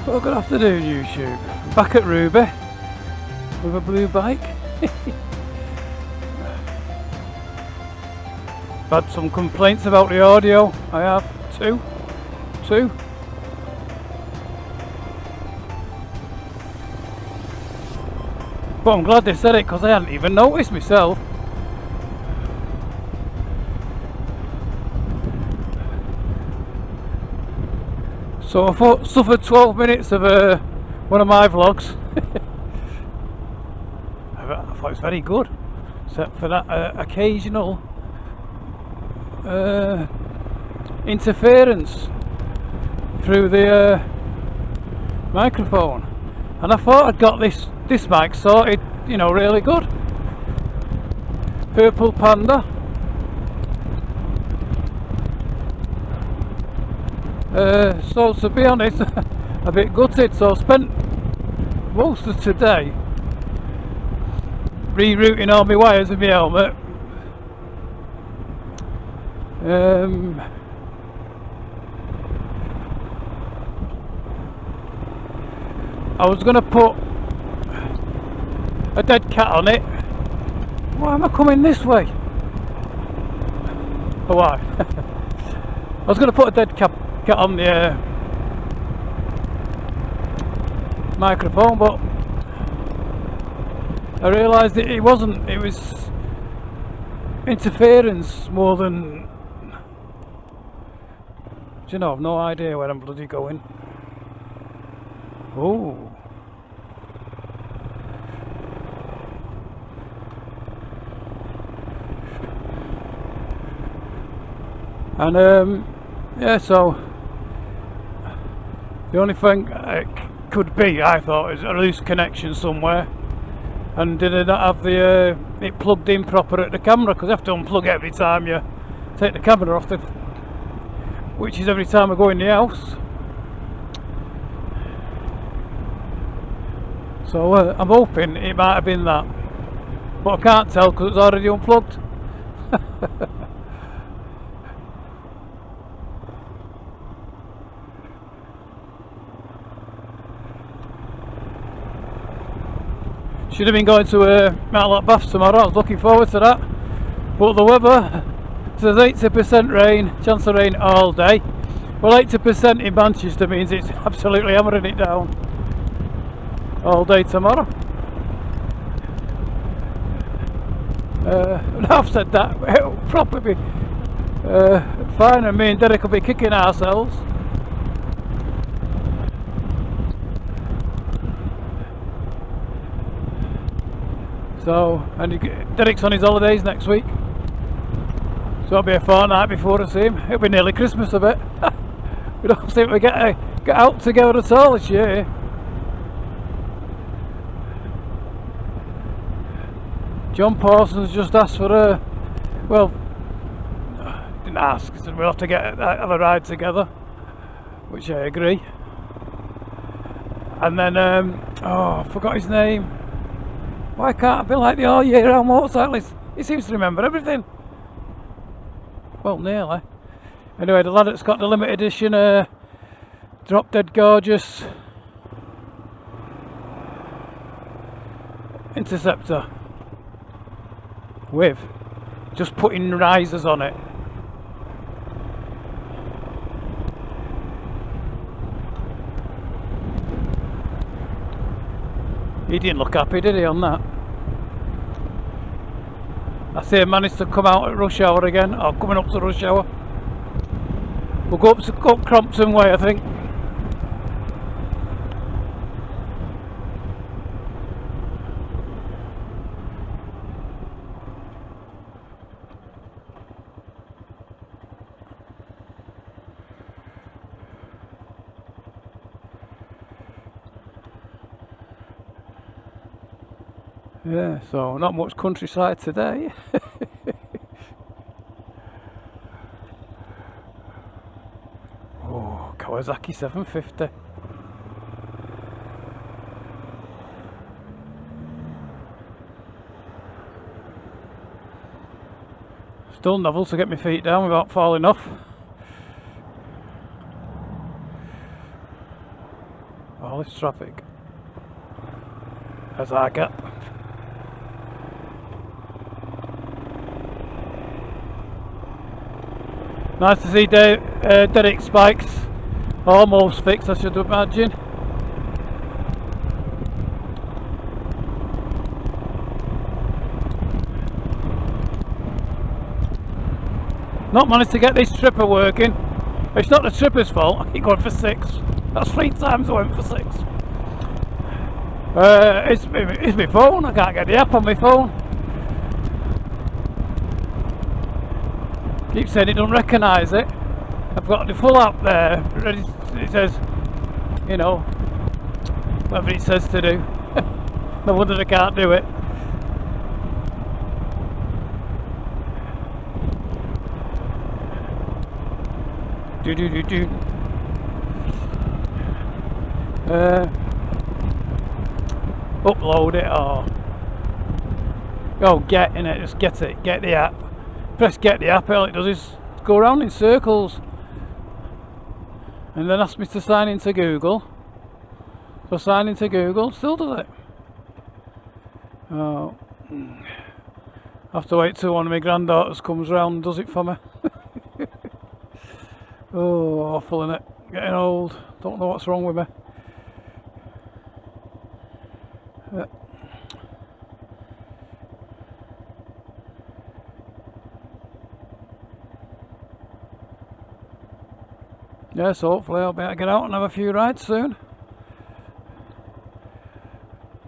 Well, good afternoon, YouTube. Back at Ruby with a blue bike. I've had some complaints about the audio. I have two. But I'm glad they said it because I hadn't even noticed myself. So I suffered 12 minutes of one of my vlogs. I thought it was very good, except for that occasional interference through the microphone. And I thought I'd got this mic sorted, you know, really good. Purple Panda. So to be honest, a bit gutted. So I spent most of today rerouting all my wires in my helmet. I was going to put a dead cat on it. Why am I coming this way? Oh, why? I was going to put a dead cat on the microphone, but I realised it wasn't. It was interference more than. Do you know? I've no idea where I'm bloody going. Oh. And yeah, so the only thing it could be, I thought, is a loose connection somewhere. And did I not have the it plugged in proper at the camera? Because I have to unplug it every time you take the camera off, which is every time I go in the house. So I'm hoping it might have been that, but I can't tell because it's already unplugged. Should have been going to Mount Bath tomorrow. I was looking forward to that, but the weather says 80% rain, chance of rain all day. Well, 80% in Manchester means it's absolutely hammering it down all day tomorrow. Now I've said that, it'll probably be fine, and me and Derek will be kicking ourselves. So, and Derek's on his holidays next week, so it'll be a fortnight before I see him. It'll be nearly Christmas, I bet. We don't seem to get out together at all this year. John Parsons just asked for a, well, didn't ask, he said we'll have to have a ride together, which I agree. And then, oh, I forgot his name. Why can't I be like the all year round motorcyclist? He seems to remember everything. Well, nearly. Anyway, the lad that's got the limited edition drop dead gorgeous Interceptor with just putting risers on it. He didn't look happy, did he, on that? I say he managed to come out at rush hour again, or coming up to rush hour. We'll go up Crompton way, I think. Yeah, so not much countryside today. Oh, Kawasaki 750. Still novel to get my feet down without falling off. All this traffic. As I get. Nice to see Derek spikes almost fixed, I should imagine. Not managed to get this tripper working. It's not the tripper's fault, I keep going for 6. That's 3 times I went for 6. It's my phone, I can't get the app on my phone. Keep saying it don't recognise it. I've got the full app there, ready. It says, you know, whatever it says to do. No wonder I can't do it. Do. Upload it or get in it, just get the app. Press get the app, all it does is go around in circles. And then ask me to sign into Google. So sign into Google, still does it. Oh, I have to wait till one of my granddaughters comes round and does it for me. Oh, awful, innit? Getting old. Don't know what's wrong with me. Yeah, so hopefully I'll be able to get out and have a few rides soon.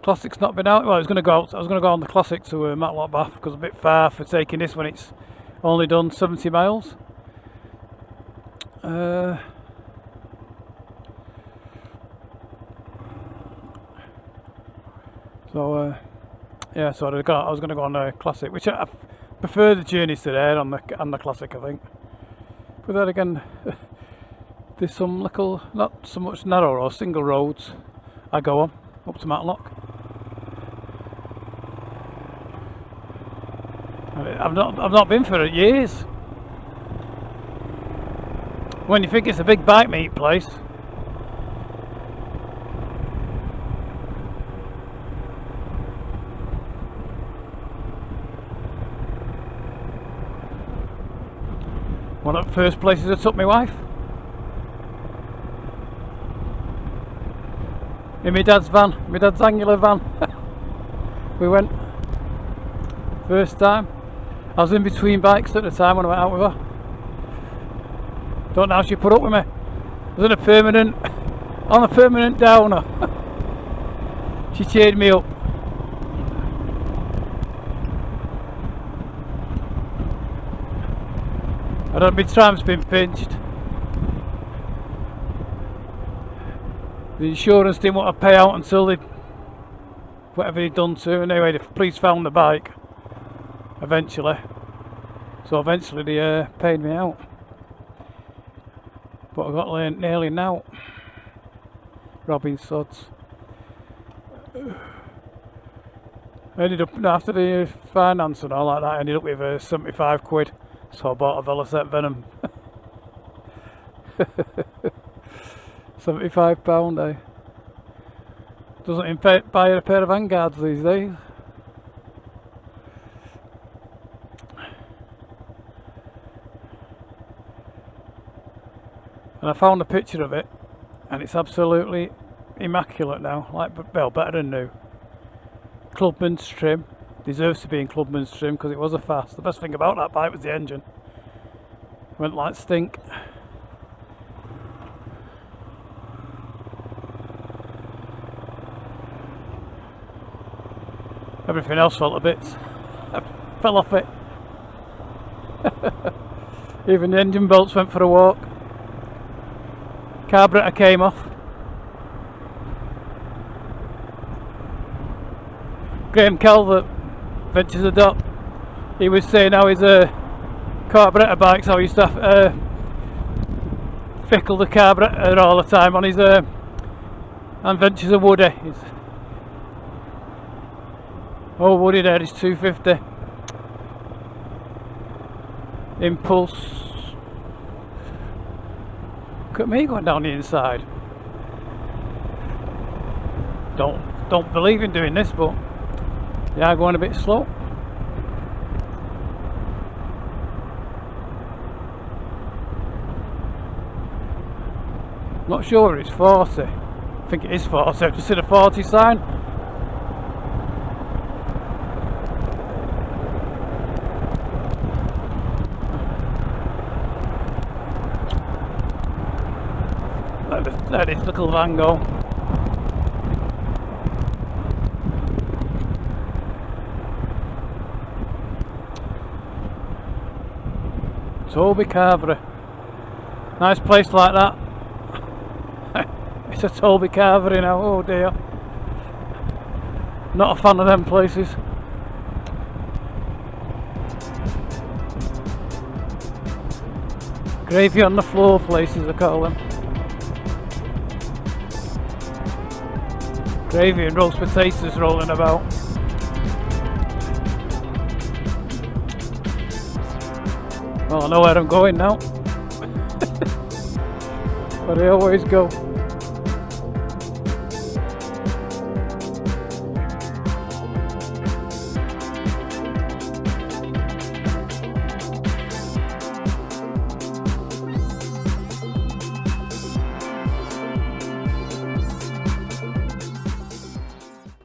Classic's not been out. Well, I was going to go on the Classic to Matlock Bath because it's a bit far for taking this when it's only done 70 miles. Yeah, so I was going to go on the Classic, which I prefer the journeys to there on the Classic, I think. But then again, there's some little, not so much narrow or single roads I go on up to Matlock. I've not been for it years. When you think it's a big bike meet place. One of the first places I took my wife. In my dad's van, my dad's angular van. We went. First time. I was in between bikes at the time when I went out with her. Don't know how she put up with me. I was on a permanent downer. She cheered me up. I don't know, my tram's been pinched. The insurance didn't want to pay out until whatever they'd done to. Anyway, the police found the bike eventually. So eventually they paid me out. But I got nearly now. Robbing sods. I ended up, after the finance and all like that, I ended up with 75 quid. So I bought a Velocet Venom. £75, eh? Doesn't even buy a pair of Vanguards these days. And I found a picture of it, and it's absolutely immaculate now, like, well, better than new. Clubman's trim, deserves to be in Clubman's trim because it was a fast. The best thing about that bike was the engine. Went like stink. Everything else felt a bit, fell off it. Even the engine bolts went for a walk. Carburetor came off. Graham Calvert, Ventures Adopt, he was saying how his carburetor bikes, how he used to fickle the carburetor all the time on his and Ventures of Woody. Woody there is 250 Impulse. Look at me going down the inside. Don't believe in doing this, but they are going a bit slow. Not sure it's 40. I think it is 40. I've just seen a 40 sign. Let this little van go. Toby Carvery. Nice place like that. It's a Toby Carvery now, oh dear. Not a fan of them places. Gravy on the floor places, I call them. Gravy and roast potatoes rolling about. Well, I know where I'm going now. But I always go.